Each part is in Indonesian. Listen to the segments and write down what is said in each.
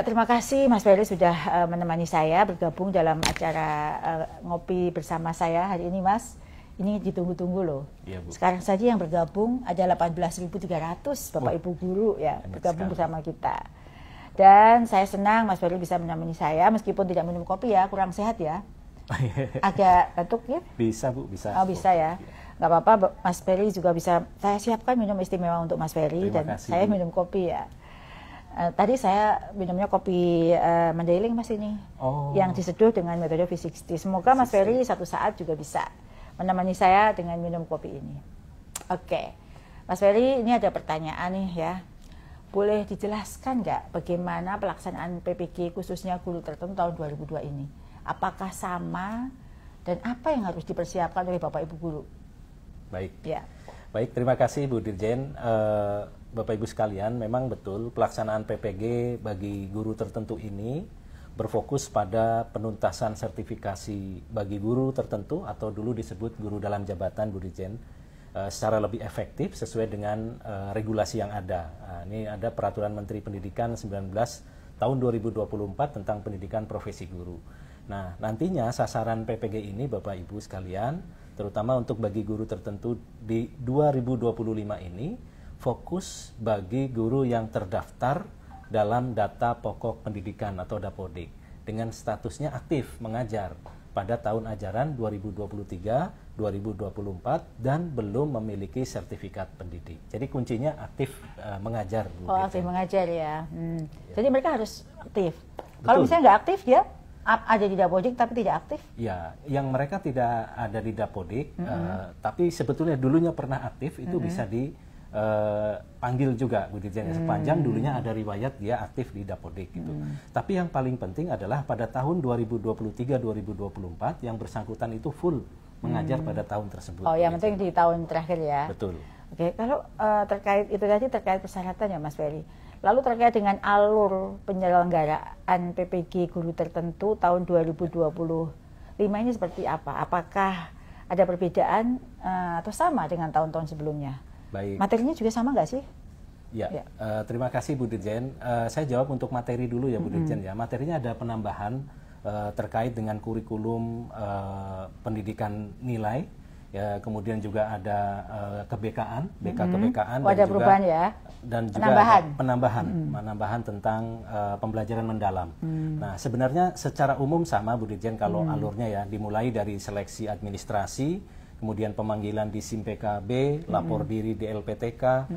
Ya, terima kasih Mas Ferry sudah menemani saya bergabung dalam acara ngopi bersama saya hari ini, Mas. Ini ditunggu-tunggu loh. Ya, Bu. Sekarang saja yang bergabung ada 18.300 Bapak Ibu guru ya bergabung bersama kita. Dan saya senang Mas Ferry bisa menemani saya meskipun tidak minum kopi ya, kurang sehat ya. Agak batuk ya? Bisa Bu, bisa. Oh bisa ya. Nggak apa-apa, Mas Ferry juga bisa. Saya siapkan minum istimewa untuk Mas Ferry dan kasih, saya Bu. minum kopi ya. Tadi saya minumnya kopi Mandailing Mas ini, yang diseduh dengan metode V60. Semoga Mas Ferry satu saat juga bisa menemani saya dengan minum kopi ini. Oke, Mas Ferry, ini ada pertanyaan nih ya. Boleh dijelaskan nggak bagaimana pelaksanaan PPG khususnya guru tertentu tahun 2002 ini? Apakah sama dan apa yang harus dipersiapkan oleh Bapak Ibu guru? Baik. Ya. Baik, terima kasih Bu Dirjen. Bapak Ibu sekalian, memang betul pelaksanaan PPG bagi guru tertentu ini berfokus pada penuntasan sertifikasi bagi guru tertentu atau dulu disebut guru dalam jabatan Bu Dirjen secara lebih efektif sesuai dengan regulasi yang ada. Ini ada Peraturan Menteri Pendidikan 19 tahun 2024 tentang pendidikan profesi guru. Nah, nantinya sasaran PPG ini Bapak Ibu sekalian, terutama untuk bagi guru tertentu di 2025 ini, fokus bagi guru yang terdaftar dalam data pokok pendidikan atau Dapodik dengan statusnya aktif mengajar pada tahun ajaran 2023-2024 dan belum memiliki sertifikat pendidik. Jadi kuncinya aktif mengajar. Oh, aktif mengajar ya. Ya. Jadi mereka harus aktif. Kalau misalnya nggak aktif dia ada di Dapodik tapi tidak aktif? Ya, yang mereka tidak ada di Dapodik, tapi sebetulnya dulunya pernah aktif itu bisa dipanggil juga Bu Dirjen. Sepanjang dulunya ada riwayat dia aktif di Dapodik gitu. Tapi yang paling penting adalah pada tahun 2023-2024 yang bersangkutan itu full mengajar pada tahun tersebut. Oh, yang penting di tahun terakhir ya. Betul. Oke, kalau terkait itu tadi terkait persyaratan ya Mas Ferry. Lalu terkait dengan alur penyelenggaraan PPG guru tertentu tahun 2025 ini seperti apa? Apakah ada perbedaan atau sama dengan tahun-tahun sebelumnya? Baik. Materinya juga sama nggak sih? Ya, terima kasih Bu Dirjen. Saya jawab untuk materi dulu ya Bu Dirjen ya. Materinya ada penambahan terkait dengan kurikulum pendidikan nilai. Ya, kemudian juga ada kebekaan, kebekaan dan juga perubahan ya. Dan juga penambahan tentang pembelajaran mendalam. Nah, sebenarnya secara umum sama Bu Dirjen kalau alurnya ya, dimulai dari seleksi administrasi, kemudian pemanggilan di SIM PKB, lapor diri di LPTK,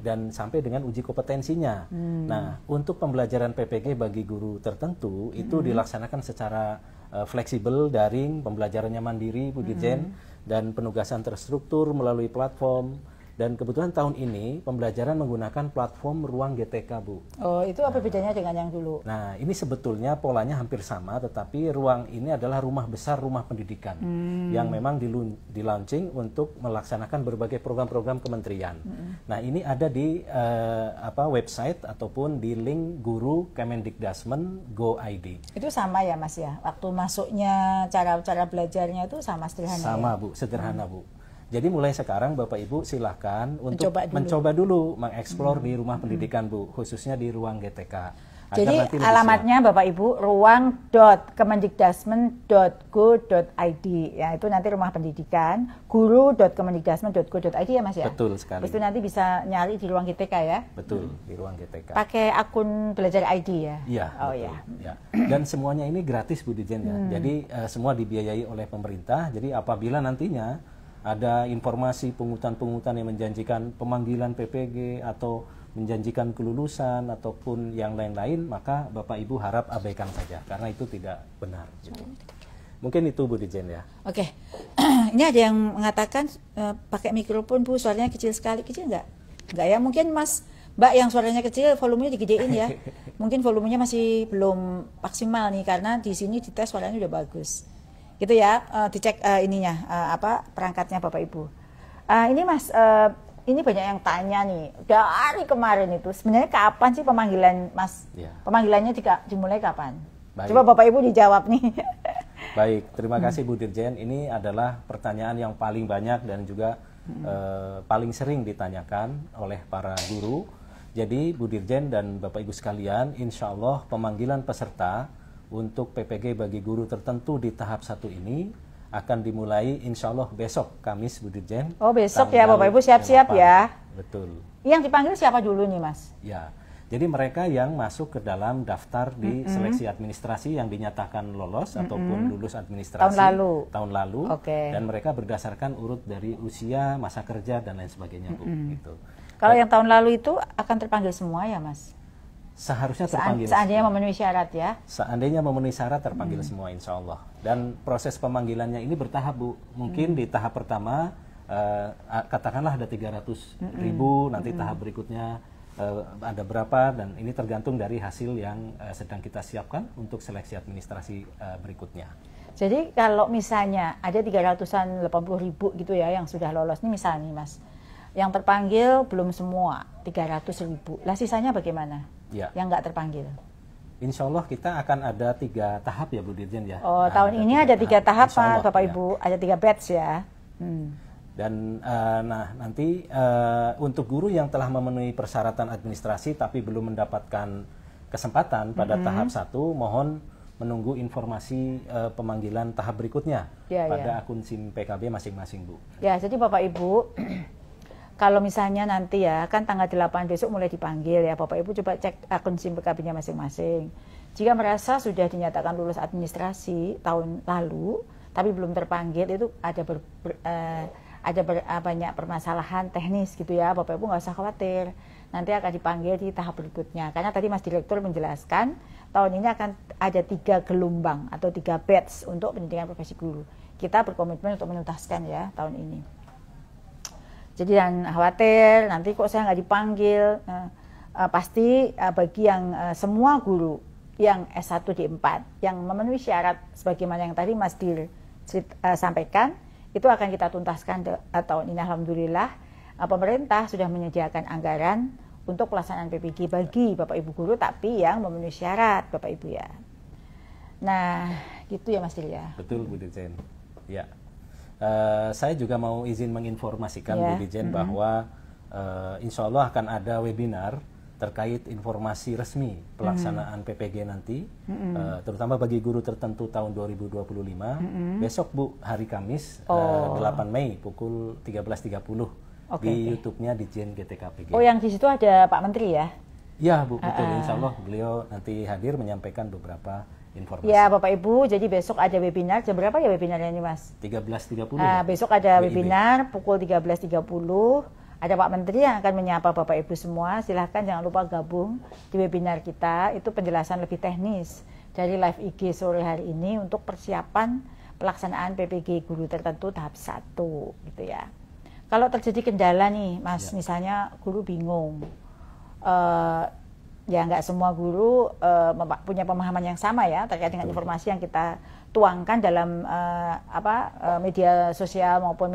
dan sampai dengan uji kompetensinya. Nah, untuk pembelajaran PPG bagi guru tertentu itu dilaksanakan secara fleksibel, daring, pembelajarannya mandiri Bu Dirjen, dan penugasan terstruktur melalui platform. Dan kebetulan tahun ini pembelajaran menggunakan platform Ruang GTK, Bu. Oh, itu apa bedanya dengan yang dulu? Nah, ini sebetulnya polanya hampir sama, tetapi Ruang ini adalah rumah besar rumah pendidikan yang memang di-launching untuk melaksanakan berbagai program-program kementerian. Nah, ini ada di website ataupun di link guru Kemendikdasmen Go ID. Itu sama ya, Mas ya? Waktu masuknya cara belajarnya itu sama sederhana? Sama, Bu, sederhana, Bu. Jadi mulai sekarang Bapak Ibu silahkan untuk mencoba dulu mengeksplor di rumah pendidikan Bu, khususnya di ruang GTK. Jadi alamatnya Bapak Ibu ruang.kemendikdasmen.go.id ya, itu nanti rumah pendidikan, guru.kemendikdasmen.go.id ya Mas ya? Betul sekali. Terus itu nanti bisa nyari di ruang GTK ya? Betul, di ruang GTK. Pakai akun belajar ID ya? Iya. Oh betul, ya. Ya. Dan semuanya ini gratis Bu Dirjen ya. Jadi semua dibiayai oleh pemerintah. Jadi apabila nantinya ada informasi pungutan-pungutan yang menjanjikan pemanggilan PPG atau menjanjikan kelulusan ataupun yang lain-lain, maka Bapak Ibu harap abaikan saja karena itu tidak benar. Gitu. Mungkin itu Bu Dirjen ya. Oke, ini ada yang mengatakan pakai mikrofon Bu, suaranya kecil sekali. Kecil nggak? Nggak ya, mungkin Mbak yang suaranya kecil volumenya digedein ya. Mungkin volumenya masih belum maksimal nih karena di sini dites suaranya udah bagus. Gitu ya, dicek perangkatnya Bapak Ibu. Ini Mas, ini banyak yang tanya nih dari kemarin itu sebenarnya kapan sih pemanggilan Mas? Ya. Pemanggilannya dimulai kapan? Baik. Coba Bapak Ibu dijawab nih. Baik, terima kasih Bu Dirjen. Ini adalah pertanyaan yang paling banyak dan juga paling sering ditanyakan oleh para guru. Jadi Bu Dirjen dan Bapak Ibu sekalian, insya Allah pemanggilan peserta untuk PPG bagi guru tertentu di tahap 1 ini akan dimulai insya Allah besok Kamis Bu Dirjen. Oh besok ya Bapak Ibu siap-siap ya. Betul. Yang dipanggil siapa dulu nih Mas? Ya, jadi mereka yang masuk ke dalam daftar di seleksi administrasi yang dinyatakan lolos ataupun lulus administrasi tahun lalu, dan mereka berdasarkan urut dari usia, masa kerja dan lain sebagainya Bu. Gitu. Kalau yang tahun lalu itu akan terpanggil semua ya Mas? Seharusnya terpanggil. Seandainya memenuhi syarat ya? Seandainya memenuhi syarat terpanggil semua insya Allah. Dan proses pemanggilannya ini bertahap Bu. Mungkin di tahap pertama katakanlah ada 300.000, nanti tahap berikutnya ada berapa, dan ini tergantung dari hasil yang sedang kita siapkan untuk seleksi administrasi berikutnya. Jadi kalau misalnya ada 380.000 gitu ya yang sudah lolos, ini misalnya nih Mas, yang terpanggil belum semua 300.000, lah sisanya bagaimana? Ya. Yang nggak terpanggil? Insya Allah kita akan ada 3 tahap ya Bu Dirjen ya. Oh tahun ini ada 3 tahap Pak Bapak Ibu, ada 3 batch ya. Dan nah nanti untuk guru yang telah memenuhi persyaratan administrasi tapi belum mendapatkan kesempatan pada tahap 1, mohon menunggu informasi pemanggilan tahap berikutnya pada akun SIM PKB masing-masing Bu. Ya, jadi Bapak Ibu kalau misalnya nanti ya kan tanggal 8 besok mulai dipanggil ya, Bapak Ibu coba cek akun SIM PKB-nya masing-masing. Jika merasa sudah dinyatakan lulus administrasi tahun lalu tapi belum terpanggil, itu ada banyak permasalahan teknis gitu ya, Bapak Ibu nggak usah khawatir, nanti akan dipanggil di tahap berikutnya. Karena tadi Mas Direktur menjelaskan tahun ini akan ada 3 gelombang atau 3 batch untuk pendidikan profesi guru. Kita berkomitmen untuk menuntaskan ya tahun ini. Jadi jangan khawatir nanti kok saya nggak dipanggil. Pasti bagi yang semua guru yang S1 di 4 yang memenuhi syarat sebagaimana yang tadi Mas Dir sampaikan, itu akan kita tuntaskan tahun ini. Alhamdulillah pemerintah sudah menyediakan anggaran untuk pelaksanaan PPG bagi Bapak Ibu guru tapi yang memenuhi syarat Bapak Ibu ya. Nah gitu ya Mas Dir ya. Betul Bu Dirjen. Ya, saya juga mau izin menginformasikan Bu Dirjen bahwa insya Allah akan ada webinar terkait informasi resmi pelaksanaan PPG nanti, terutama bagi guru tertentu tahun 2025. Besok Bu, hari Kamis 8 Mei pukul 13.30 di YouTube-nya Ditjen GTKPG. Oh, yang di situ ada Pak Menteri ya? Ya Bu, betul. Insya Allah beliau nanti hadir menyampaikan beberapa informasi. Ya Bapak Ibu, jadi besok ada webinar. Jam berapa ya webinarnya ini Mas? 13.30. Besok ada webinar pukul 13.30. Ada Pak Menteri yang akan menyapa Bapak Ibu semua. Silahkan jangan lupa gabung di webinar kita. Itu penjelasan lebih teknis dari live IG sore hari ini untuk persiapan pelaksanaan PPG guru tertentu tahap 1 gitu ya. Kalau terjadi kendala nih Mas, misalnya guru bingung, ya nggak semua guru punya pemahaman yang sama ya terkait dengan informasi yang kita tuangkan dalam media sosial maupun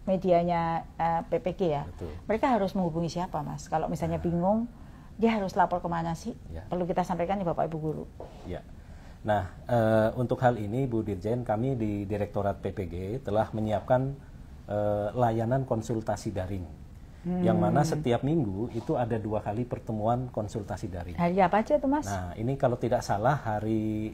medianya PPG ya. Betul. Mereka harus menghubungi siapa Mas? Kalau misalnya bingung, dia harus lapor kemana sih? Perlu kita sampaikan nih Bapak Ibu guru. Ya. Nah, untuk hal ini Bu Dirjen, kami di Direktorat PPG telah menyiapkan layanan konsultasi daring. Yang mana setiap minggu itu ada 2 kali pertemuan konsultasi daring. Hari apa aja tuh Mas? Nah, ini kalau tidak salah hari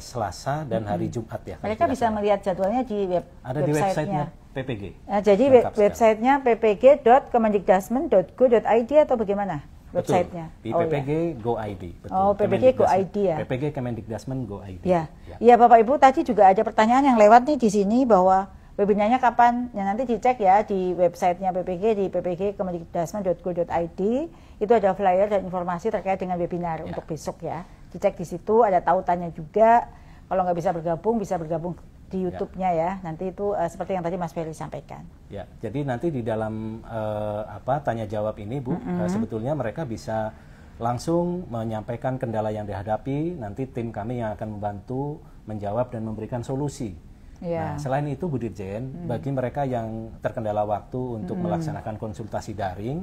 Selasa dan hari Jumat ya. Mereka bisa melihat jadwalnya di ada di websitenya PPG. Nah, jadi websitenya ppg.kemendikdasmen.go.id atau bagaimana? Websitenya? Di PPG Go ID. Betul. Oh, PPG Go ID ya. PPG Kemendikdasmen Go ID. Ya. Ya Bapak Ibu, tadi juga ada pertanyaan yang lewat nih di sini bahwa webinarnya kapan? Ya nanti dicek ya di websitenya PPG di ppg.kemendikdasmen.go.id. Itu ada flyer dan informasi terkait dengan webinar untuk besok ya. Dicek di situ, ada tautannya juga. Kalau nggak bisa bergabung di YouTube-nya ya. Nanti itu seperti yang tadi Mas Ferry sampaikan. Ya, jadi nanti di dalam tanya jawab ini Bu, sebetulnya mereka bisa langsung menyampaikan kendala yang dihadapi. Nanti tim kami yang akan membantu menjawab dan memberikan solusi. Nah, selain itu Bu Dirjen, bagi mereka yang terkendala waktu untuk melaksanakan konsultasi daring,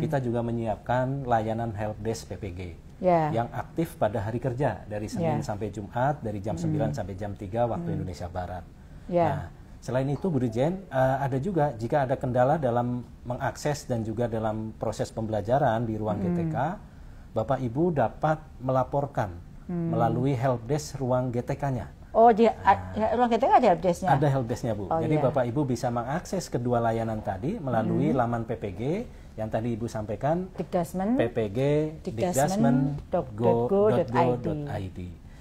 kita juga menyiapkan layanan helpdesk PPG yang aktif pada hari kerja dari Senin sampai Jumat dari jam 9 sampai jam 3 waktu Indonesia Barat. Nah, Selain itu Bu Dirjen, ada juga jika ada kendala dalam mengakses dan juga dalam proses pembelajaran di ruang GTK, Bapak Ibu dapat melaporkan melalui helpdesk ruang GTK-nya. Oh, di ruang GTK ada helpdesk-nya? Ada helpdesk-nya Bu. Jadi Bapak Ibu bisa mengakses kedua layanan tadi melalui laman PPG yang tadi Ibu sampaikan, ppg.dikdasmen.go.id.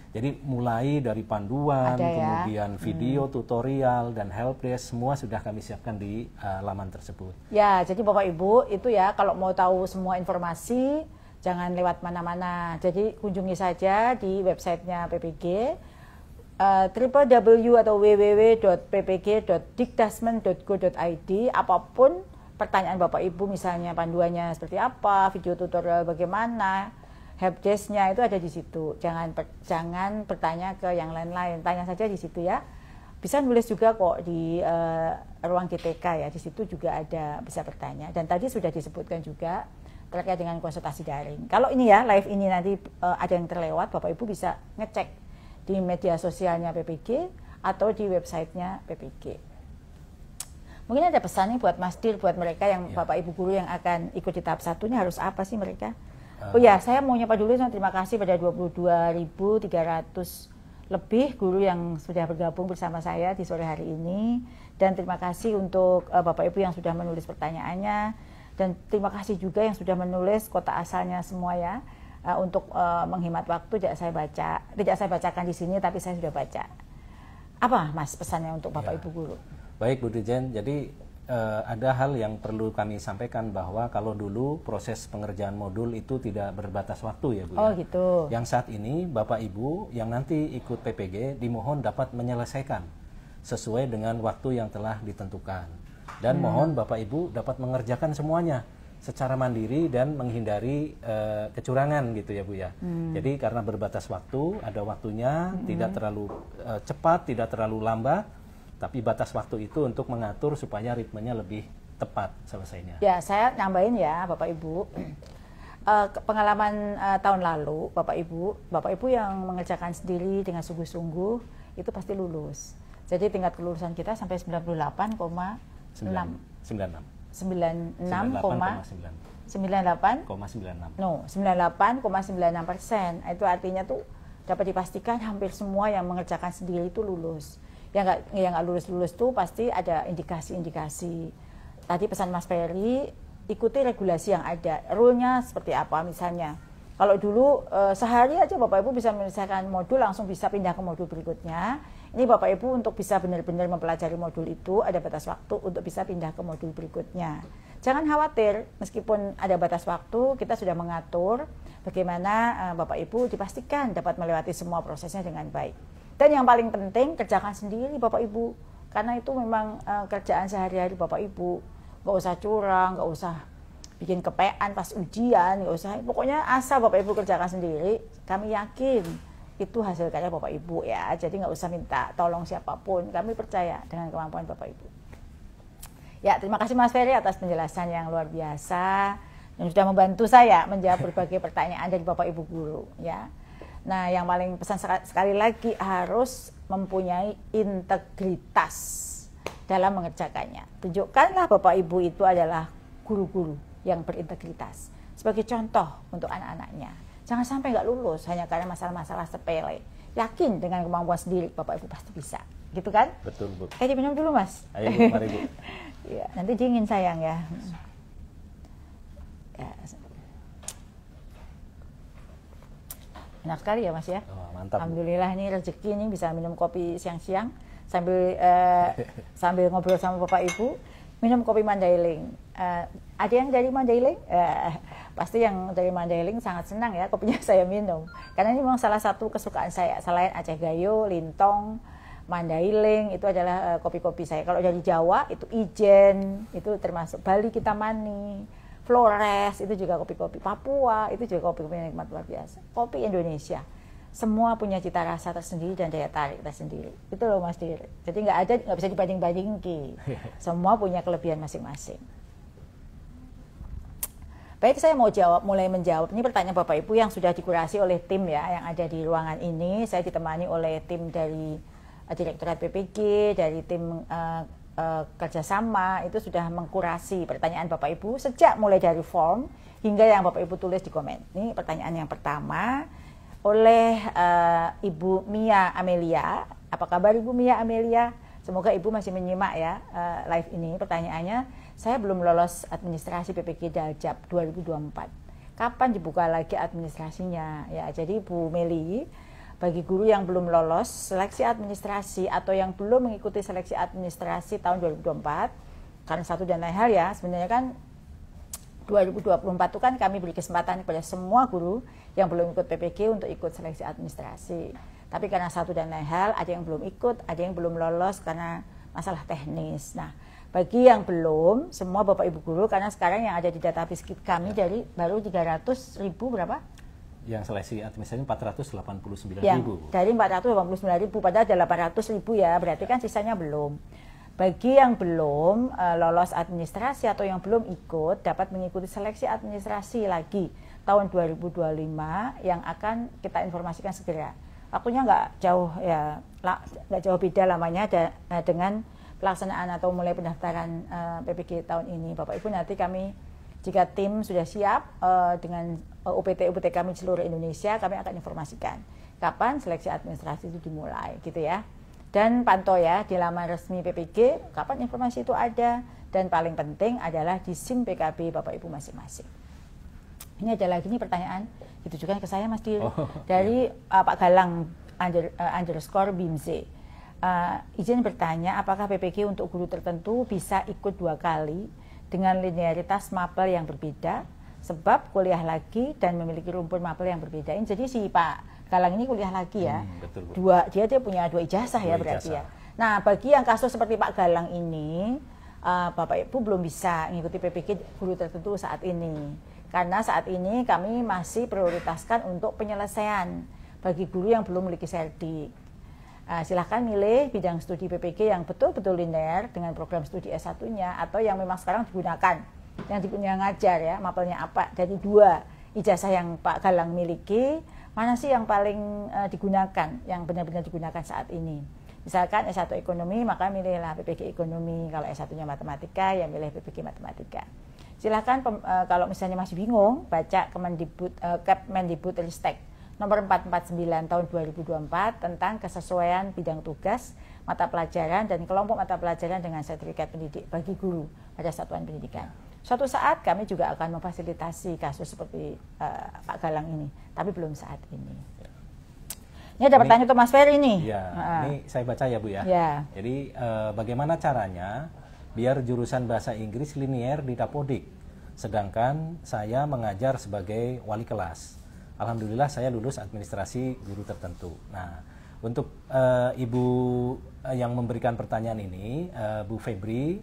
Jadi mulai dari panduan, kemudian video tutorial dan helpdesk semua sudah kami siapkan di laman tersebut. Ya, jadi Bapak Ibu itu ya kalau mau tahu semua informasi jangan lewat mana-mana. Jadi kunjungi saja di websitenya PPG www atau www.ppg.dikdasmen.go.id. Apapun pertanyaan Bapak Ibu, misalnya panduannya seperti apa, video tutorial bagaimana, helpdesk-nya itu ada di situ. Jangan bertanya ke yang lain-lain, tanya saja di situ ya. Bisa nulis juga kok di ruang GTK ya, di situ juga ada bisa bertanya. Dan tadi sudah disebutkan juga terkait dengan konsultasi daring. Kalau ini ya live ini nanti ada yang terlewat, Bapak Ibu bisa ngecek di media sosialnya PPG atau di websitenya PPG. Mungkin ada pesan nih buat Mas Dir, buat mereka yang Bapak Ibu guru yang akan ikut di tahap 1-nya harus apa sih mereka? Oh ya, saya mau nyapa dulu, terima kasih pada 22.300 lebih guru yang sudah bergabung bersama saya di sore hari ini. Dan terima kasih untuk Bapak Ibu yang sudah menulis pertanyaannya. Dan terima kasih juga yang sudah menulis kota asalnya semua ya. Untuk menghemat waktu tidak saya bacakan di sini, tapi saya sudah baca. Apa Mas pesannya untuk Bapak Ibu guru? Baik Bu Dirjen, jadi ada hal yang perlu kami sampaikan bahwa kalau dulu proses pengerjaan modul itu tidak berbatas waktu ya Bu. Oh gitu. Yang saat ini Bapak Ibu yang nanti ikut PPG dimohon dapat menyelesaikan sesuai dengan waktu yang telah ditentukan. Dan mohon Bapak Ibu dapat mengerjakan semuanya secara mandiri dan menghindari kecurangan gitu ya Bu ya. Jadi karena berbatas waktu, ada waktunya, tidak terlalu cepat, tidak terlalu lambat, tapi batas waktu itu untuk mengatur supaya ritmenya lebih tepat selesainya. Ya, saya nambahin ya Bapak Ibu. Pengalaman tahun lalu Bapak Ibu yang mengerjakan sendiri dengan sungguh-sungguh itu pasti lulus. Jadi tingkat kelulusan kita sampai 98,96. 98,96%. Itu artinya tuh dapat dipastikan hampir semua yang mengerjakan sendiri itu lulus. Yang nggak lulus tuh pasti ada indikasi-indikasi. Tadi pesan Mas Ferry, ikuti regulasi yang ada. Rule-nya seperti apa misalnya. Kalau dulu sehari aja Bapak Ibu bisa menyelesaikan modul langsung bisa pindah ke modul berikutnya. Ini Bapak Ibu untuk bisa benar-benar mempelajari modul itu ada batas waktu untuk bisa pindah ke modul berikutnya. Jangan khawatir, meskipun ada batas waktu, kita sudah mengatur bagaimana Bapak Ibu dipastikan dapat melewati semua prosesnya dengan baik. Dan yang paling penting, kerjakan sendiri Bapak Ibu. Karena itu memang kerjaan sehari-hari Bapak Ibu. Nggak usah curang, nggak usah bikin kepean pas ujian, nggak usah. Pokoknya asal Bapak Ibu kerjakan sendiri, kami yakin itu hasil karya Bapak Ibu ya. Jadi nggak usah minta tolong siapapun, kami percaya dengan kemampuan Bapak Ibu. Ya, terima kasih Mas Ferry atas penjelasan yang luar biasa yang sudah membantu saya menjawab berbagai pertanyaan dari Bapak Ibu guru ya. Nah, yang paling pesan sekali lagi harus mempunyai integritas dalam mengerjakannya. Tunjukkanlah Bapak Ibu itu adalah guru-guru yang berintegritas sebagai contoh untuk anak-anaknya. Jangan sampai nggak lulus hanya karena masalah-masalah sepele. Yakin dengan kemampuan sendiri Bapak Ibu pasti bisa. Gitu kan? Betul, Bu. Diminum dulu, Mas. Ayo, Bu, mari, Bu. Ya, nanti dingin sayang ya. Ya. Enak sekali ya Mas ya. Oh, mantap. Alhamdulillah ini rezeki ini bisa minum kopi siang-siang sambil ngobrol sama Bapak Ibu, minum kopi Mandailing. Ada yang dari Mandailing? Pasti yang dari Mandailing sangat senang ya kopinya saya minum. Karena ini memang salah satu kesukaan saya. Selain Aceh Gayo, Lintong, Mandailing itu adalah kopi-kopi saya. Kalau dari Jawa itu Ijen, itu termasuk Bali Kitamani, Flores itu juga kopi-kopi, Papua itu juga kopi-kopi yang nikmat luar biasa. Kopi Indonesia semua punya cita rasa tersendiri dan daya tarik tersendiri. Itu loh Mas Dir. Jadi nggak bisa dibanding-bandingin. Semua punya kelebihan masing-masing. Baik, saya mau mulai menjawab ini pertanyaan Bapak Ibu yang sudah dikurasi oleh tim ya yang ada di ruangan ini. Saya ditemani oleh tim dari Direktorat PPG, dari tim kerjasama itu sudah mengkurasi pertanyaan Bapak Ibu sejak mulai dari form hingga yang Bapak Ibu tulis di komen. Ini pertanyaan yang pertama oleh Ibu Mia Amelia. Apa kabar Ibu Mia Amelia? Semoga Ibu masih menyimak ya live ini. Pertanyaannya, saya belum lolos administrasi PPG Daljab 2024. Kapan dibuka lagi administrasinya? Ya, jadi Bu Meli, bagi guru yang belum lolos seleksi administrasi atau yang belum mengikuti seleksi administrasi tahun 2024, karena satu dan lain hal ya, sebenarnya kan 2024 itu kan kami beri kesempatan kepada semua guru yang belum ikut PPG untuk ikut seleksi administrasi. Tapi karena satu dan lain hal, ada yang belum ikut, ada yang belum lolos karena masalah teknis. Nah, bagi yang belum, semua Bapak Ibu guru, karena sekarang yang ada di database kami dari baru 300.000 berapa? Yang seleksi administrasi 489.000. Dari 489.000 padahal ada 800.000 ya, berarti kan sisanya belum. Bagi yang belum lolos administrasi atau yang belum ikut, dapat mengikuti seleksi administrasi lagi tahun 2025 yang akan kita informasikan segera. Waktunya nggak jauh ya, nggak jauh beda lamanya dengan pelaksanaan atau mulai pendaftaran PPG tahun ini. Bapak Ibu, nanti kami jika tim sudah siap dengan UPT kami seluruh Indonesia, kami akan informasikan kapan seleksi administrasi itu dimulai, gitu ya. Dan pantau ya di laman resmi PPG kapan informasi itu ada, dan paling penting adalah di SIM PKB Bapak Ibu masing-masing. Ini ada lagi nih pertanyaan ditujukan ke saya Mas Dir dari Pak Galang _ Bimze. Izin bertanya, apakah PPG untuk guru tertentu bisa ikut 2 kali dengan linearitas mapel yang berbeda, sebab kuliah lagi dan memiliki rumpun mapel yang berbeda. Jadi si Pak Galang ini kuliah lagi ya, betul. dia punya 2 ijazah ya berarti ya. Nah, bagi yang kasus seperti Pak Galang ini, Bapak Ibu belum bisa mengikuti PPG guru tertentu saat ini, karena saat ini kami masih prioritaskan untuk penyelesaian bagi guru yang belum memiliki serdik. Silahkan milih bidang studi PPG yang betul-betul linear dengan program studi S1-nya, atau yang memang sekarang digunakan, yang ngajar ya, mapelnya apa. Dari 2 ijazah yang Pak Galang miliki, mana sih yang paling digunakan, yang benar-benar digunakan saat ini. Misalkan S1 ekonomi, maka milihlah PPG ekonomi. Kalau S1-nya matematika, ya milih PPG matematika. Silahkan kalau misalnya masih bingung, baca Kemendikbudristek nomor 449 tahun 2024 tentang kesesuaian bidang tugas, mata pelajaran, dan kelompok mata pelajaran dengan sertifikat pendidik bagi guru pada satuan pendidikan. Suatu saat kami juga akan memfasilitasi kasus seperti Pak Galang ini, tapi belum saat ini. Ini ada pertanyaan untuk Mas Ferry nih. Ya, ini saya baca ya Bu ya. Ya. Jadi bagaimana caranya biar jurusan bahasa Inggris linier di Dapodik, sedangkan saya mengajar sebagai wali kelas. Alhamdulillah saya lulus administrasi guru tertentu. Nah, untuk Ibu yang memberikan pertanyaan ini, Bu Febri,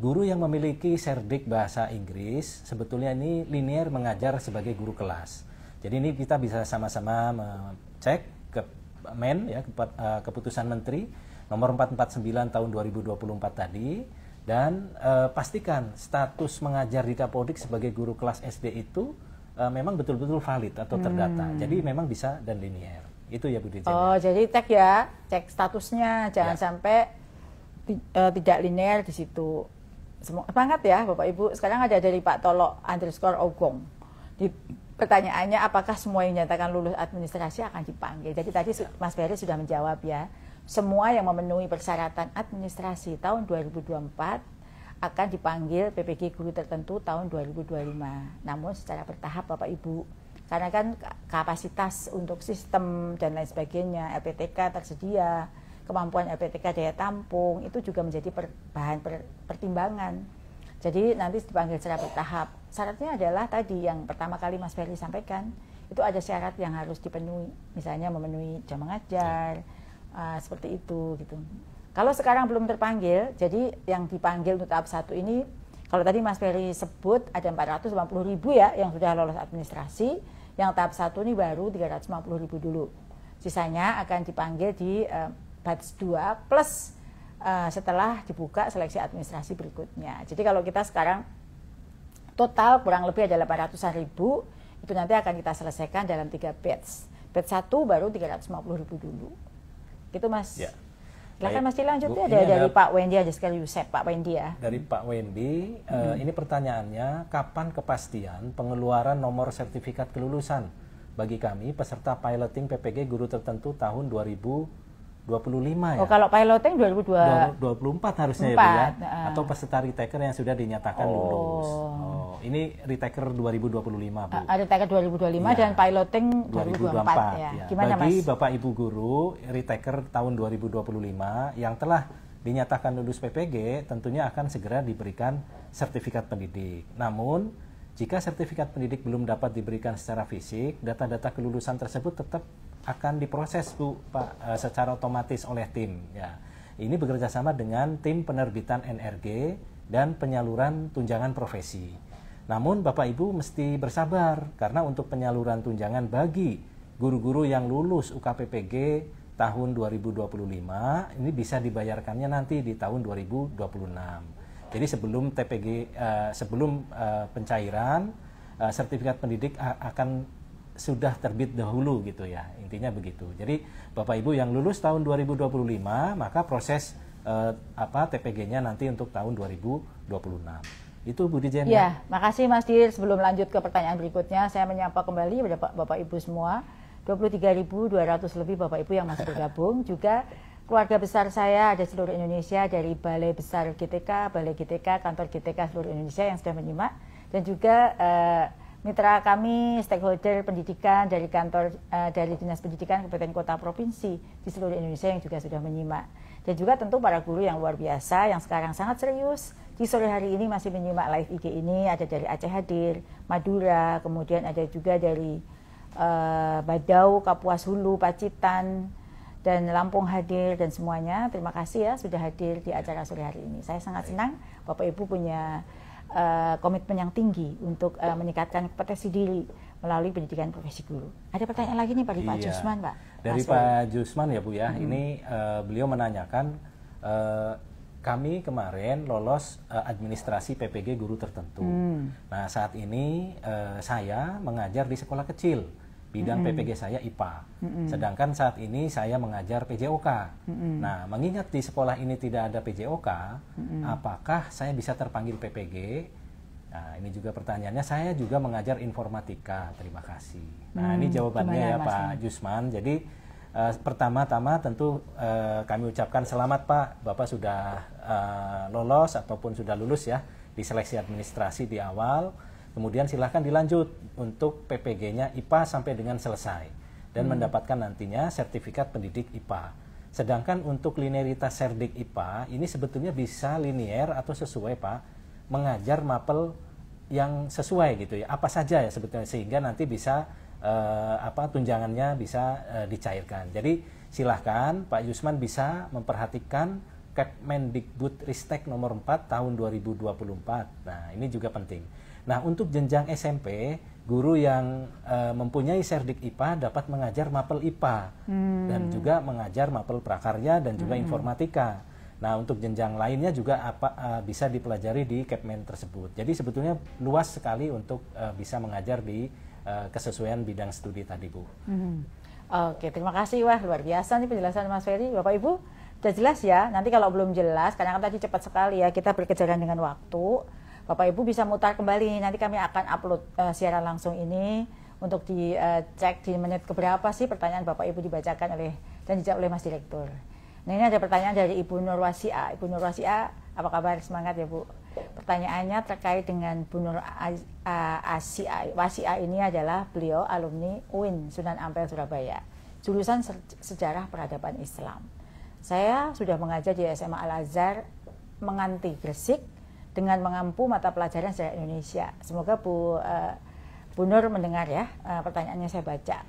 guru yang memiliki serdik bahasa Inggris sebetulnya ini linier mengajar sebagai guru kelas. Jadi ini kita bisa sama-sama cek ke ya, keputusan Menteri nomor 449 tahun 2024 tadi, dan pastikan status mengajar di Dapodik sebagai guru kelas SD itu memang betul-betul valid atau terdata. Jadi memang bisa dan linier. Itu ya Bu Dirjen. Oh, jadi cek statusnya, jangan sampai tidak linear di situ. Semangat ya Bapak Ibu. Sekarang ada dari Pak Tolok _ Ogong. Di pertanyaannya, apakah semua yang dinyatakan lulus administrasi akan dipanggil? Jadi tadi Mas Ferry sudah menjawab ya. Semua yang memenuhi persyaratan administrasi tahun 2024 akan dipanggil PPG guru tertentu tahun 2025. Namun secara bertahap Bapak Ibu. Karena kan kapasitas untuk sistem dan lain sebagainya, LPTK tersedia, kemampuan LPTK daya tampung, itu juga menjadi bahan pertimbangan. Jadi nanti dipanggil secara bertahap. Syaratnya adalah tadi yang pertama kali Mas Ferry sampaikan, itu ada syarat yang harus dipenuhi. Misalnya memenuhi jam mengajar, seperti itu gitu. Kalau sekarang belum terpanggil, jadi yang dipanggil untuk tahap 1 ini, kalau tadi Mas Ferry sebut ada 450.000 ya yang sudah lolos administrasi, yang tahap 1 ini baru 350.000 dulu. Sisanya akan dipanggil di batch 2 plus setelah dibuka seleksi administrasi berikutnya. Jadi kalau kita sekarang total kurang lebih ada 800.000, itu nanti akan kita selesaikan dalam 3 batch. Batch 1 baru 350.000 dulu. Gitu Mas. Ya. Silahkan Mas lanjut Bu, ya, dari Pak Wendy aja sekali Yusef, Pak Wendy ya. Dari Pak Wendy, ini pertanyaannya, kapan kepastian pengeluaran nomor sertifikat kelulusan bagi kami peserta piloting PPG guru tertentu tahun 2025 ya? Oh, kalau piloting 2024 harusnya ya Bu ya? Atau peserta retaker yang sudah dinyatakan lulus. Oh, ini retaker 2025 Bu. Retaker 2025 dan piloting 2024 ya. Gimana Bagi Mas? Bapak Ibu guru retaker tahun 2025 yang telah dinyatakan lulus PPG tentunya akan segera diberikan sertifikat pendidik. Namun jika sertifikat pendidik belum dapat diberikan secara fisik, data-data kelulusan tersebut tetap akan diproses Bu Pak secara otomatis oleh tim ya. Ini bekerja sama dengan tim penerbitan NRG dan penyaluran tunjangan profesi. Namun Bapak Ibu mesti bersabar karena untuk penyaluran tunjangan bagi guru-guru yang lulus UKPPG tahun 2025 ini bisa dibayarkannya nanti di tahun 2026. Jadi sebelum pencairan sertifikat pendidik akan sudah terbit dahulu gitu ya, intinya begitu. Jadi Bapak Ibu yang lulus tahun 2025 maka proses TPG-nya nanti untuk tahun 2026. Itu Bu Dijen ya. Makasih Mas Dir. Sebelum lanjut ke pertanyaan berikutnya, saya menyapa kembali kepada Bapak Ibu semua. 23.200 lebih Bapak Ibu yang masih bergabung, juga keluarga besar saya ada seluruh Indonesia dari Balai Besar GTK, Balai GTK, Kantor GTK seluruh Indonesia yang sudah menyimak, dan juga mitra kami, stakeholder pendidikan dari kantor dari Dinas Pendidikan Kabupaten Kota Provinsi di seluruh Indonesia yang juga sudah menyimak. Dan juga tentu para guru yang luar biasa yang sekarang sangat serius di sore hari ini masih menyimak live IG ini. Ada dari Aceh hadir, Madura, kemudian ada juga dari Badau, Kapuas Hulu, Pacitan, dan Lampung hadir, dan semuanya terima kasih ya sudah hadir di acara sore hari ini. Saya sangat senang Bapak Ibu punya komitmen yang tinggi untuk meningkatkan kompetensi diri melalui pendidikan profesi guru. Ada pertanyaan lagi nih Pak Jusman, Pak. Dari Pak Jusman ya Bu ya, ini beliau menanyakan kami kemarin lolos administrasi PPG guru tertentu. Nah saat ini saya mengajar di sekolah kecil, bidang PPG saya IPA. Sedangkan saat ini saya mengajar PJOK. Nah, mengingat di sekolah ini tidak ada PJOK, apakah saya bisa terpanggil PPG? Nah, ini juga pertanyaannya. Saya juga mengajar informatika. Terima kasih. Nah, ini jawabannya ya Pak Jusman. Jadi pertama-tama tentu kami ucapkan selamat Pak, Bapak sudah lolos ataupun sudah lulus ya di seleksi administrasi di awal. Kemudian silahkan dilanjut untuk PPG-nya IPA sampai dengan selesai dan mendapatkan nantinya sertifikat pendidik IPA. Sedangkan untuk linearitas serdik IPA ini sebetulnya bisa linier atau sesuai Pak, mengajar mapel yang sesuai gitu ya, apa saja ya sebetulnya, sehingga nanti bisa tunjangannya bisa dicairkan. Jadi silahkan Pak Jusman bisa memperhatikan Kemendikbud Ristek nomor 4 tahun 2024. Nah ini juga penting. Nah, untuk jenjang SMP, guru yang mempunyai serdik IPA dapat mengajar mapel IPA dan juga mengajar mapel prakarya dan juga informatika. Nah, untuk jenjang lainnya juga bisa dipelajari di Kepmen tersebut. Jadi sebetulnya luas sekali untuk bisa mengajar di kesesuaian bidang studi tadi, Bu. Oke, terima kasih. Wah, luar biasa nih penjelasan Mas Ferry. Bapak Ibu, sudah jelas ya. Nanti kalau belum jelas, karena kan tadi cepat sekali ya, kita berkejaran dengan waktu. Bapak Ibu bisa mutar kembali, nanti kami akan upload siaran langsung ini untuk dicek di menit keberapa sih pertanyaan Bapak Ibu dibacakan dan dijawab oleh Mas Direktur. Nah ini ada pertanyaan dari Ibu Nur Wasia. Ibu Nur Wasia, apa kabar? Semangat ya Bu. Pertanyaannya terkait dengan Bu Nur Wasia ini adalah beliau alumni UIN Sunan Ampel Surabaya, jurusan Sejarah Peradaban Islam. Saya sudah mengajar di SMA Al-Azhar Menganti Gresik dengan mengampu mata pelajaran sejarah Indonesia. Semoga Bu Nur mendengar ya, pertanyaannya saya baca.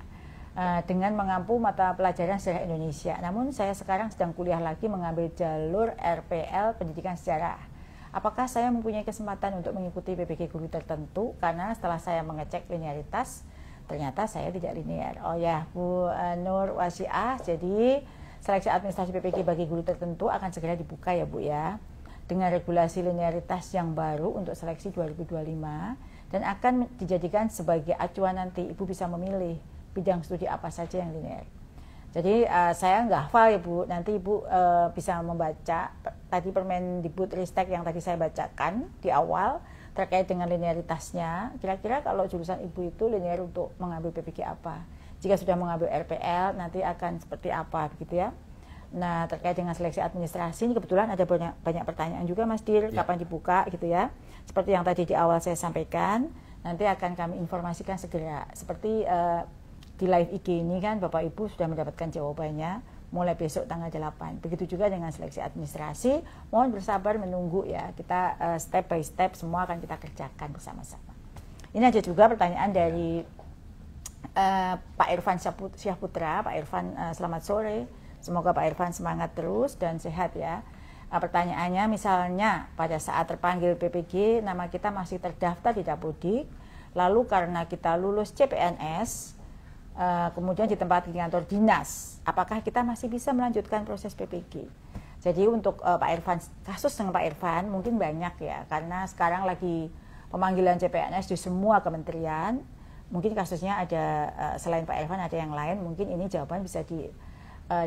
Dengan mengampu mata pelajaran sejarah Indonesia. Namun saya sekarang sedang kuliah lagi mengambil jalur RPL Pendidikan Sejarah. Apakah saya mempunyai kesempatan untuk mengikuti PPG guru tertentu? Karena setelah saya mengecek linearitas, ternyata saya tidak linear. Oh ya, Bu Nur Wasiah, jadi seleksi administrasi PPG bagi guru tertentu akan segera dibuka ya Bu ya, dengan regulasi linearitas yang baru untuk seleksi 2025 dan akan dijadikan sebagai acuan nanti Ibu bisa memilih bidang studi apa saja yang linear. Jadi saya nggak hafal ya Bu, nanti Ibu bisa membaca tadi Permendikbudristek yang tadi saya bacakan di awal terkait dengan linearitasnya. Kira-kira kalau jurusan Ibu itu linear untuk mengambil PPG apa? Jika sudah mengambil RPL nanti akan seperti apa begitu ya. Nah terkait dengan seleksi administrasi ini kebetulan ada banyak pertanyaan juga Mas Dir, kapan dibuka gitu ya. Seperti yang tadi di awal saya sampaikan, nanti akan kami informasikan segera. Seperti di live IG ini kan Bapak Ibu sudah mendapatkan jawabannya mulai besok tanggal 8. Begitu juga dengan seleksi administrasi, mohon bersabar menunggu ya. Kita step by step semua akan kita kerjakan bersama-sama. Ini ada juga pertanyaan dari Pak Irfan Syahputra. Pak Irfan selamat sore. Semoga Pak Irfan semangat terus dan sehat ya. Pertanyaannya misalnya pada saat terpanggil PPG nama kita masih terdaftar di Dapodik, lalu karena kita lulus CPNS kemudian ditempati di kantor dinas, apakah kita masih bisa melanjutkan proses PPG? Jadi untuk Pak Irfan, kasus dengan Pak Irfan mungkin banyak ya, karena sekarang lagi pemanggilan CPNS di semua kementerian. Mungkin kasusnya ada selain Pak Irfan ada yang lain, mungkin ini jawaban bisa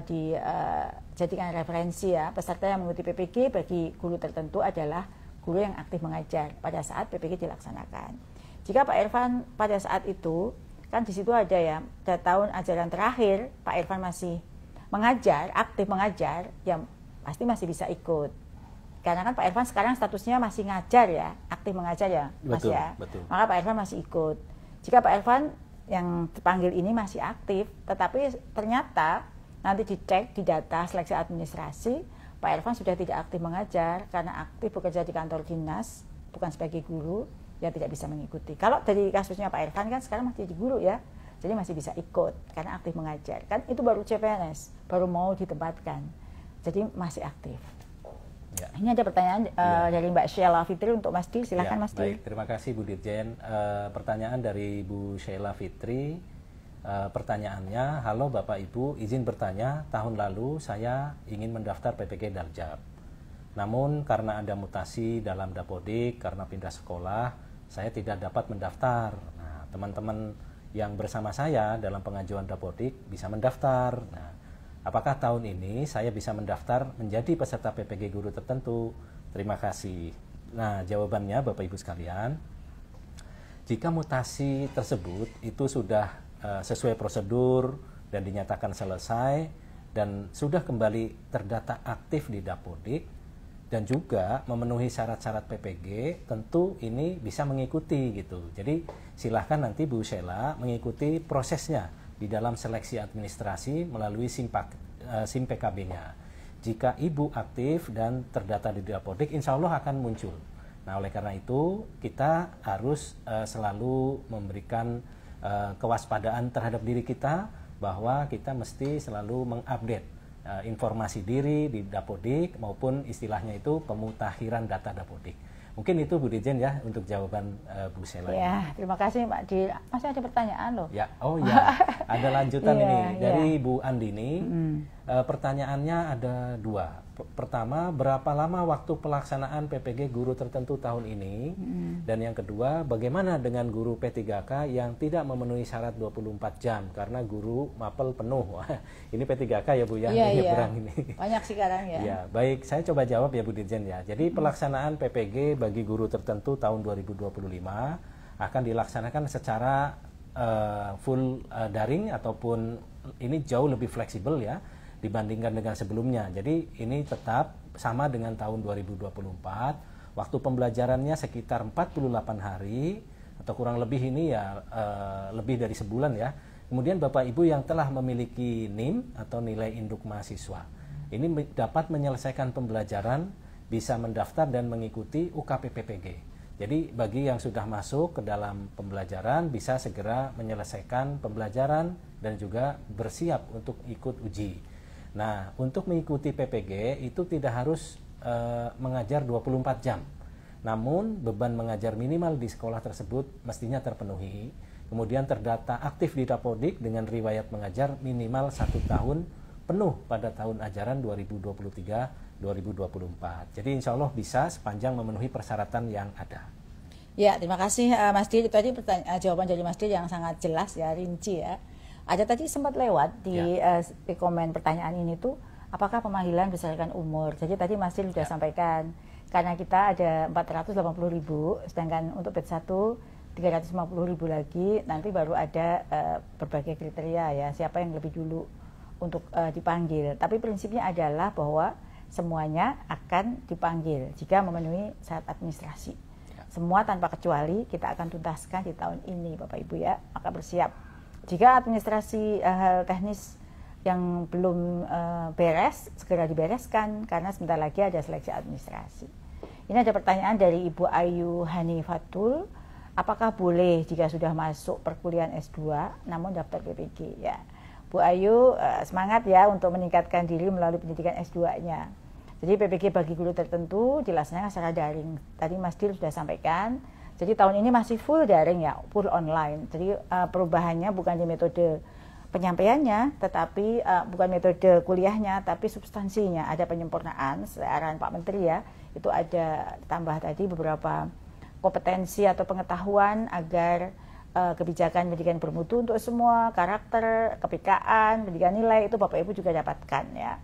dijadikan referensi ya. Peserta yang mengikuti PPG bagi guru tertentu adalah guru yang aktif mengajar pada saat PPG dilaksanakan. Jika Pak Irfan pada saat itu kan di situ ada ya, pada tahun ajaran terakhir Pak Irfan masih mengajar, aktif mengajar, ya pasti masih bisa ikut. Karena kan Pak Irfan sekarang statusnya masih ngajar ya, aktif mengajar ya, Mas betul, ya. Betul. Maka Pak Irfan masih ikut. Jika Pak Irfan yang terpanggil ini masih aktif, tetapi ternyata nanti dicek di data seleksi administrasi, Pak Irfan sudah tidak aktif mengajar karena aktif bekerja di kantor dinas, bukan sebagai guru, ya tidak bisa mengikuti. Kalau dari kasusnya Pak Irfan kan sekarang masih jadi guru ya, jadi masih bisa ikut karena aktif mengajar. Kan itu baru CPNS, baru mau ditempatkan, jadi masih aktif. Ya. Ini ada pertanyaan dari Mbak Sheila Fitri untuk Mas Dir, silahkan Mas Dir. Baik, terima kasih Bu Dirjen. Pertanyaan dari Bu Sheila Fitri, pertanyaannya, halo Bapak Ibu, izin bertanya, tahun lalu saya ingin mendaftar PPG Darjab. Namun karena ada mutasi dalam Dapodik, karena pindah sekolah, saya tidak dapat mendaftar. Nah, teman-teman yang bersama saya dalam pengajuan Dapodik bisa mendaftar. Nah, apakah tahun ini saya bisa mendaftar menjadi peserta PPG guru tertentu? Terima kasih. Nah, jawabannya Bapak Ibu sekalian, jika mutasi tersebut itu sudah sesuai prosedur dan dinyatakan selesai dan sudah kembali terdata aktif di Dapodik, dan juga memenuhi syarat-syarat PPG, tentu ini bisa mengikuti gitu. Jadi silahkan nanti Bu Sheila mengikuti prosesnya di dalam seleksi administrasi melalui SIM PKB-nya. Jika Ibu aktif dan terdata di Dapodik, insya Allah akan muncul. Nah oleh karena itu kita harus selalu memberikan kewaspadaan terhadap diri kita bahwa kita mesti selalu mengupdate informasi diri di Dapodik maupun istilahnya itu pemutakhiran data Dapodik. Mungkin itu Bu Dirjen ya untuk jawaban Bu Sheila. Ya, terima kasih Mbak Dir. Masih ada pertanyaan loh. Ya, oh ya, ada lanjutan ini dari Bu Andini. Pertanyaannya ada dua. Pertama, berapa lama waktu pelaksanaan PPG guru tertentu tahun ini? Dan yang kedua, bagaimana dengan guru P3K yang tidak memenuhi syarat 24 jam karena guru mapel penuh? Ini P3K ya Bu ya, berang ini. Banyak sekarang ya. Ya, baik, saya coba jawab ya Bu Dirjen ya. Jadi pelaksanaan PPG bagi guru tertentu tahun 2025 akan dilaksanakan secara full daring ataupun ini jauh lebih fleksibel ya dibandingkan dengan sebelumnya. Jadi ini tetap sama dengan tahun 2024. Waktu pembelajarannya sekitar 48 hari atau kurang lebih ini ya lebih dari sebulan ya. Kemudian Bapak Ibu yang telah memiliki NIM atau nilai induk mahasiswa ini dapat menyelesaikan pembelajaran, bisa mendaftar dan mengikuti UKPPPG. Jadi bagi yang sudah masuk ke dalam pembelajaran bisa segera menyelesaikan pembelajaran dan juga bersiap untuk ikut uji. Nah, untuk mengikuti PPG itu tidak harus mengajar 24 jam. Namun, beban mengajar minimal di sekolah tersebut mestinya terpenuhi. Kemudian terdata aktif di Dapodik dengan riwayat mengajar minimal 1 tahun penuh pada tahun ajaran 2023-2024. Jadi insya Allah bisa sepanjang memenuhi persyaratan yang ada. Ya, terima kasih Mas Dir. Itu tadi jawaban dari Mas Dir yang sangat jelas ya, rinci ya. Ada tadi sempat lewat di komen pertanyaan ini tuh, apakah pemanggilan berdasarkan umur? Jadi tadi Mas Dil sudah sampaikan, karena kita ada 480.000, sedangkan untuk batch 1 350.000 lagi, nanti baru ada berbagai kriteria ya, siapa yang lebih dulu untuk dipanggil. Tapi prinsipnya adalah bahwa semuanya akan dipanggil jika memenuhi syarat administrasi. Semua tanpa kecuali kita akan tuntaskan di tahun ini Bapak Ibu ya, maka bersiap. Jika administrasi hal teknis yang belum beres, segera dibereskan karena sebentar lagi ada seleksi administrasi. Ini ada pertanyaan dari Ibu Ayu Hanifatul, apakah boleh jika sudah masuk perkuliahan S2 namun daftar PPG ya. Bu Ayu semangat ya untuk meningkatkan diri melalui pendidikan S2-nya. Jadi PPG bagi guru tertentu dilaksanakan secara daring. Tadi Mas Dil sudah sampaikan. Jadi tahun ini masih full daring ya, full online. Jadi perubahannya bukan di metode penyampaiannya, tetapi bukan metode kuliahnya, tapi substansinya. Ada penyempurnaan, arahan Pak Menteri ya. Itu ada tambah tadi beberapa kompetensi atau pengetahuan agar kebijakan pendidikan bermutu untuk semua, karakter, kepekaan, pendidikan nilai itu Bapak Ibu juga dapatkan ya.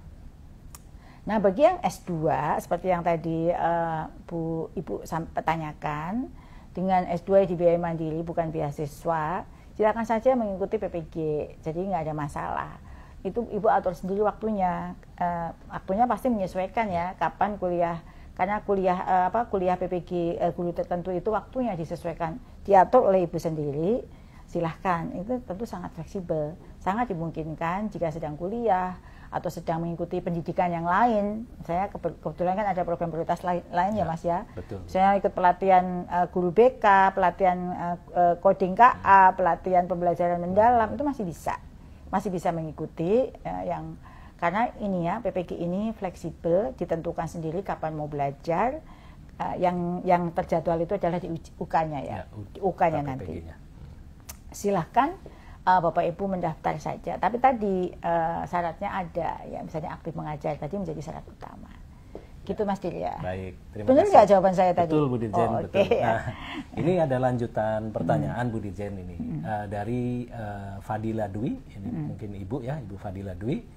Nah bagi yang S2 seperti yang tadi Ibu tanyakan, dengan S2 dibiayai mandiri bukan beasiswa, silakan saja mengikuti PPG, jadi nggak ada masalah. Itu Ibu atur sendiri waktunya, waktunya pasti menyesuaikan ya kapan kuliah. Karena kuliah PPG guru tertentu itu waktunya disesuaikan, diatur oleh Ibu sendiri, silahkan. Itu tentu sangat fleksibel, sangat dimungkinkan jika sedang kuliah atau sedang mengikuti pendidikan yang lain. Saya kebetulan kan ada program prioritas lain ya Mas ya. Betul. Saya ikut pelatihan guru BK, pelatihan coding KA, pelatihan pembelajaran mendalam, itu masih bisa mengikuti karena ini ya, PPG ini fleksibel, ditentukan sendiri kapan mau belajar. Yang terjadwal itu adalah di UK-nya ya, di UK-nya nanti. Silahkan Bapak Ibu mendaftar saja. Tapi tadi syaratnya ada, ya misalnya aktif mengajar tadi menjadi syarat utama. Gitu Mas Dil ya. Baik, terima Benar kasih. nggak jawaban saya tadi? Betul Bu Dirjen, betul. Okay. Nah, ini ada lanjutan pertanyaan Bu Dirjen ini dari Fadila Dwi, ini mungkin Ibu ya, Ibu Fadila Dwi.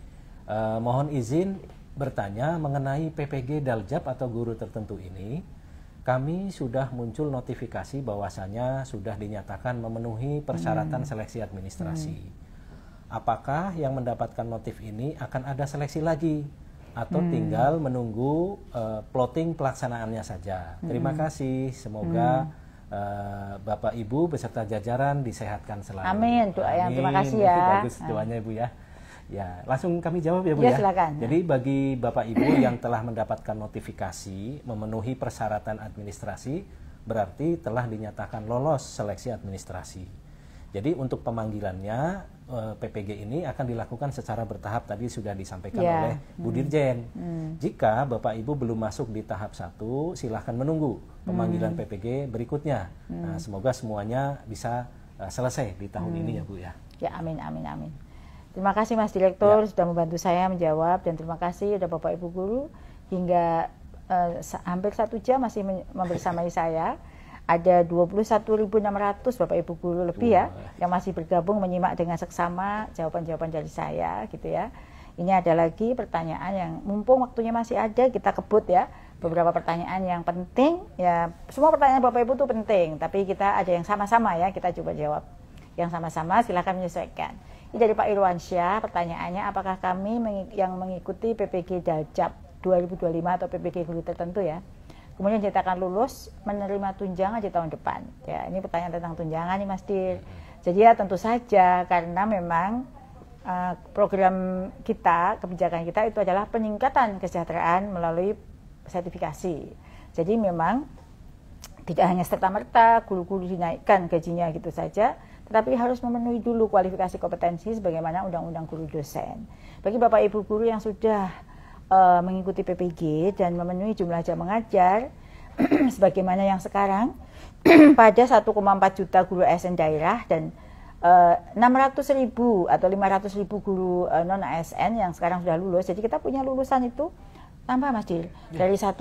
Mohon izin bertanya mengenai PPG Daljab atau guru tertentu ini. Kami sudah muncul notifikasi bahwasannya sudah dinyatakan memenuhi persyaratan seleksi administrasi. Apakah yang mendapatkan notif ini akan ada seleksi lagi atau tinggal menunggu plotting pelaksanaannya saja? Terima kasih. Semoga Bapak Ibu beserta jajaran disehatkan selalu. Amin. Doa yang terima kasih ya. Itu bagus doanya Ibu ya. Ya, langsung kami jawab ya Bu ya. Silakan. Jadi bagi Bapak Ibu yang telah mendapatkan notifikasi memenuhi persyaratan administrasi, berarti telah dinyatakan lolos seleksi administrasi. Jadi untuk pemanggilannya PPG ini akan dilakukan secara bertahap, tadi sudah disampaikan oleh Bu Dirjen. Jika Bapak Ibu belum masuk di tahap 1, silahkan menunggu pemanggilan PPG berikutnya. Nah, semoga semuanya bisa selesai di tahun ini ya Bu ya. Ya amin, amin, amin. Terima kasih Mas Direktur sudah membantu saya menjawab, dan terima kasih sudah Bapak Ibu Guru hingga hampir 1 jam masih membersamai saya. Ada 21.600 Bapak Ibu Guru lebih ya yang masih bergabung menyimak dengan seksama jawaban-jawaban dari saya gitu ya. Ini ada lagi pertanyaan yang mumpung waktunya masih ada, kita kebut ya. Beberapa pertanyaan yang penting ya, semua pertanyaan Bapak Ibu itu penting, tapi kita ada yang sama-sama ya, kita coba jawab. Yang sama-sama silakan menyesuaikan. Ini dari Pak Irwansyah, pertanyaannya apakah kami yang mengikuti PPG Daljab 2025 atau PPG guru tertentu ya, kemudian dinyatakan lulus menerima tunjangan di tahun depan. Ya, ini pertanyaan tentang tunjangan nih Mas Dir. Jadi ya tentu saja karena memang program kita, kebijakan kita itu adalah peningkatan kesejahteraan melalui sertifikasi. Jadi memang tidak hanya serta-merta guru-guru dinaikkan gajinya gitu saja, tetapi harus memenuhi dulu kualifikasi kompetensi sebagaimana Undang-Undang Guru Dosen. Bagi Bapak Ibu Guru yang sudah mengikuti PPG dan memenuhi jumlah jam mengajar sebagaimana yang sekarang pada 1,4 juta guru ASN daerah dan 600.000 atau 500.000 guru non ASN yang sekarang sudah lulus. Jadi kita punya lulusan itu tambah Mas Dir, dari 1,6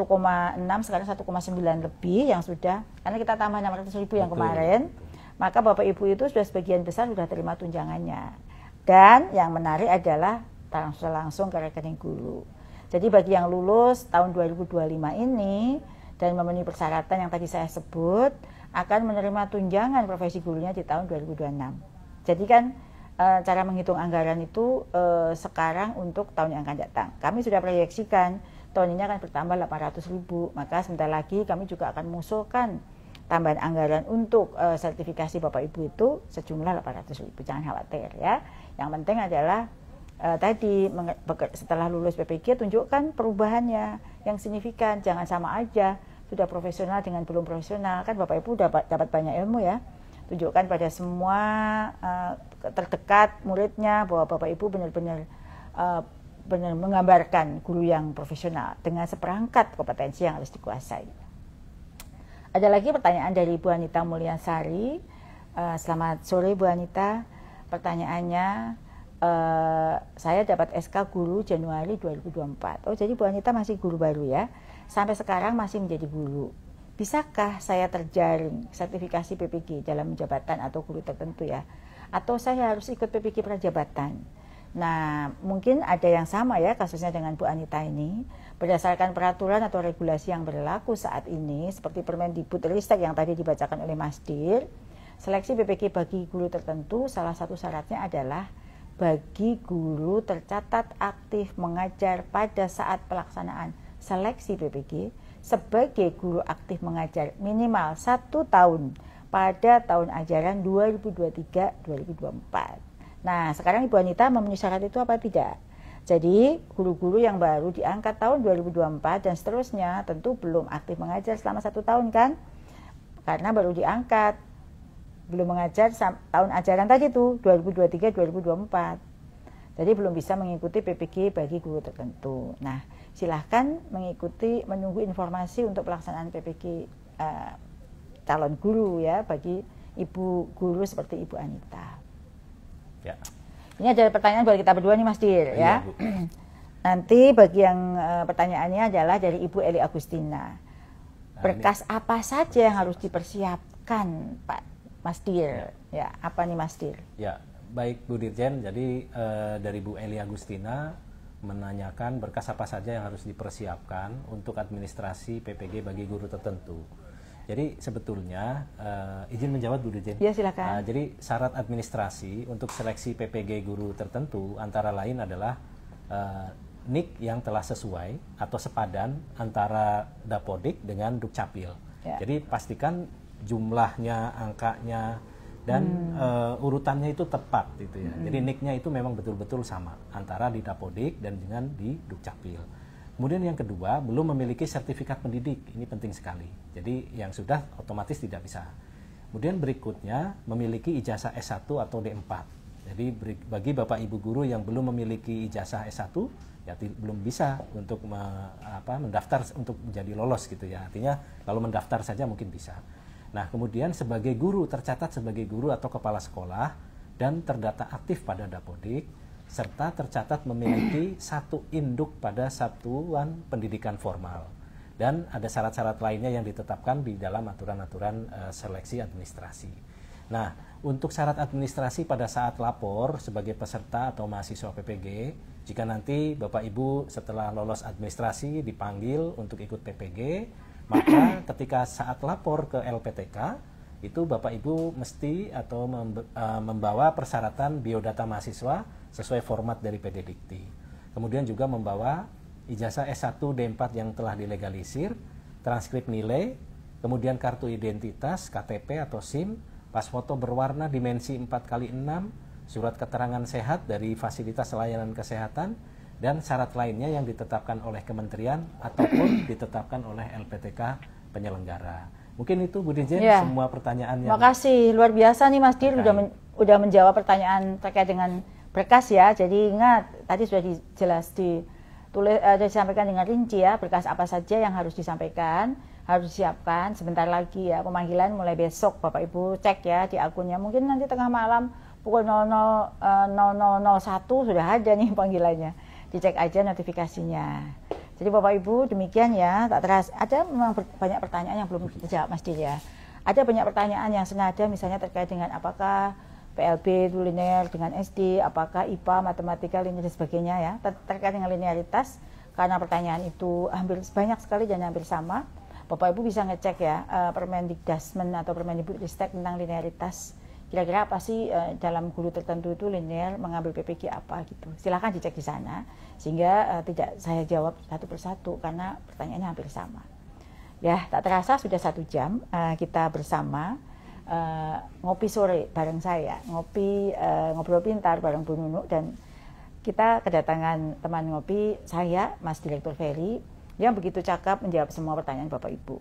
sekarang 1,9 lebih yang sudah, karena kita tambah 600.000 yang kemarin, maka Bapak Ibu itu sudah sebagian besar sudah terima tunjangannya. Dan yang menarik adalah transfer langsung ke rekening guru. Jadi bagi yang lulus tahun 2025 ini dan memenuhi persyaratan yang tadi saya sebut, akan menerima tunjangan profesi gurunya di tahun 2026. Jadi kan cara menghitung anggaran itu sekarang untuk tahun yang akan datang. Kami sudah proyeksikan tahun ini akan bertambah 800.000, maka sebentar lagi kami juga akan mengusulkan tambahan anggaran untuk sertifikasi Bapak Ibu itu sejumlah 800.000. Jangan khawatir ya. Yang penting adalah tadi setelah lulus PPG tunjukkan perubahannya yang signifikan, jangan sama aja sudah profesional dengan belum profesional. Kan Bapak Ibu dapat banyak ilmu ya. Tunjukkan pada semua terdekat muridnya bahwa Bapak Ibu benar-benar menggambarkan guru yang profesional dengan seperangkat kompetensi yang harus dikuasai. Ada lagi pertanyaan dari Bu Anita Mulyansari. Selamat sore Bu Anita. Pertanyaannya, saya dapat SK guru Januari 2024. Oh, jadi Bu Anita masih guru baru ya. Sampai sekarang masih menjadi guru. Bisakah saya terjaring sertifikasi PPG dalam jabatan atau guru tertentu ya? Atau saya harus ikut PPG prajabatan? Nah, mungkin ada yang sama ya kasusnya dengan Bu Anita ini. Berdasarkan peraturan atau regulasi yang berlaku saat ini, seperti Permendikbudristek yang tadi dibacakan oleh Mas Dir, seleksi PPG bagi guru tertentu, salah satu syaratnya adalah bagi guru tercatat aktif mengajar pada saat pelaksanaan seleksi PPG sebagai guru aktif mengajar minimal 1 tahun pada tahun ajaran 2023-2024. Nah, sekarang Ibu Anita memenuhi syarat itu apa tidak? Jadi, guru-guru yang baru diangkat tahun 2024 dan seterusnya tentu belum aktif mengajar selama 1 tahun kan? Karena baru diangkat, belum mengajar tahun ajaran tadi tuh 2023-2024. Jadi belum bisa mengikuti PPG bagi guru tertentu. Nah, silahkan menunggu informasi untuk pelaksanaan PPG calon guru ya bagi ibu guru seperti Ibu Anita. Ya. Ini ada pertanyaan buat kita berdua nih Mas Dir ya. Nanti bagi yang pertanyaannya adalah dari Ibu Eli Agustina. Berkas apa saja yang harus dipersiapkan Pak Mas Dir? Ya, apa nih Mas Dir? Ya, baik Bu Dirjen. Jadi dari Bu Eli Agustina menanyakan berkas apa saja yang harus dipersiapkan untuk administrasi PPG bagi guru tertentu. Jadi sebetulnya izin menjawab Bu Dirjen. Ya silakan. Jadi syarat administrasi untuk seleksi PPG guru tertentu antara lain adalah NIK yang telah sesuai atau sepadan antara Dapodik dengan Dukcapil. Ya. Jadi pastikan jumlahnya, angkanya dan urutannya itu tepat gitu ya. Jadi NIK-nya itu memang betul-betul sama antara di Dapodik dan dengan di Dukcapil. Kemudian yang kedua, belum memiliki sertifikat pendidik. Ini penting sekali. Jadi yang sudah otomatis tidak bisa. Kemudian berikutnya, memiliki ijazah S1 atau D4. Jadi bagi Bapak Ibu guru yang belum memiliki ijazah S1, ya belum bisa untuk mendaftar untuk menjadi lolos gitu ya. Artinya kalau mendaftar saja mungkin bisa. Nah, kemudian sebagai guru, tercatat sebagai guru atau kepala sekolah dan terdata aktif pada Dapodik, serta tercatat memiliki 1 induk pada satuan pendidikan formal. Dan ada syarat-syarat lainnya yang ditetapkan di dalam aturan-aturan seleksi administrasi. Nah, untuk syarat administrasi pada saat lapor sebagai peserta atau mahasiswa PPG, jika nanti Bapak Ibu setelah lolos administrasi dipanggil untuk ikut PPG, maka ketika saat lapor ke LPTK, itu Bapak Ibu mesti atau membawa persyaratan biodata mahasiswa sesuai format dari PD Dikti. Kemudian juga membawa ijazah S1 D4 yang telah dilegalisir, transkrip nilai, kemudian kartu identitas, KTP atau SIM, pas foto berwarna dimensi 4x6, surat keterangan sehat dari fasilitas layanan kesehatan, dan syarat lainnya yang ditetapkan oleh kementerian ataupun ditetapkan oleh LPTK penyelenggara. Mungkin itu Bu Dirjen ya. Semua pertanyaan yang... Makasih, luar biasa nih Mas Dir udah menjawab pertanyaan terkait dengan berkas ya. Jadi ingat, tadi sudah disampaikan dengan rinci ya, berkas apa saja yang harus disampaikan, harus disiapkan. Sebentar lagi ya, pemanggilan mulai besok Bapak Ibu cek ya di akunnya. Mungkin nanti tengah malam pukul 00.0001 sudah ada nih panggilannya. Dicek aja notifikasinya. Jadi Bapak Ibu demikian ya, tak terasa ada memang banyak pertanyaan yang belum dijawab Mas Dir ya. Ada banyak pertanyaan yang senada misalnya terkait dengan apakah PLB itu linear dengan SD, apakah IPA, matematika, linear dan sebagainya ya, terkait dengan linearitas. Karena pertanyaan itu hampir banyak sekali dan hampir sama, Bapak Ibu bisa ngecek ya Permendikdasmen atau Permendikbudristek tentang linearitas. Kira-kira apa sih dalam guru tertentu itu linear mengambil PPG apa gitu. Silahkan dicek di sana, sehingga tidak saya jawab satu persatu karena pertanyaannya hampir sama. Ya, tak terasa sudah 1 jam kita bersama ngopi sore bareng saya, ngobrol pintar bareng Bu Nunu, dan kita kedatangan teman ngopi saya, Mas Direktur Ferry, yang begitu cakap menjawab semua pertanyaan Bapak Ibu.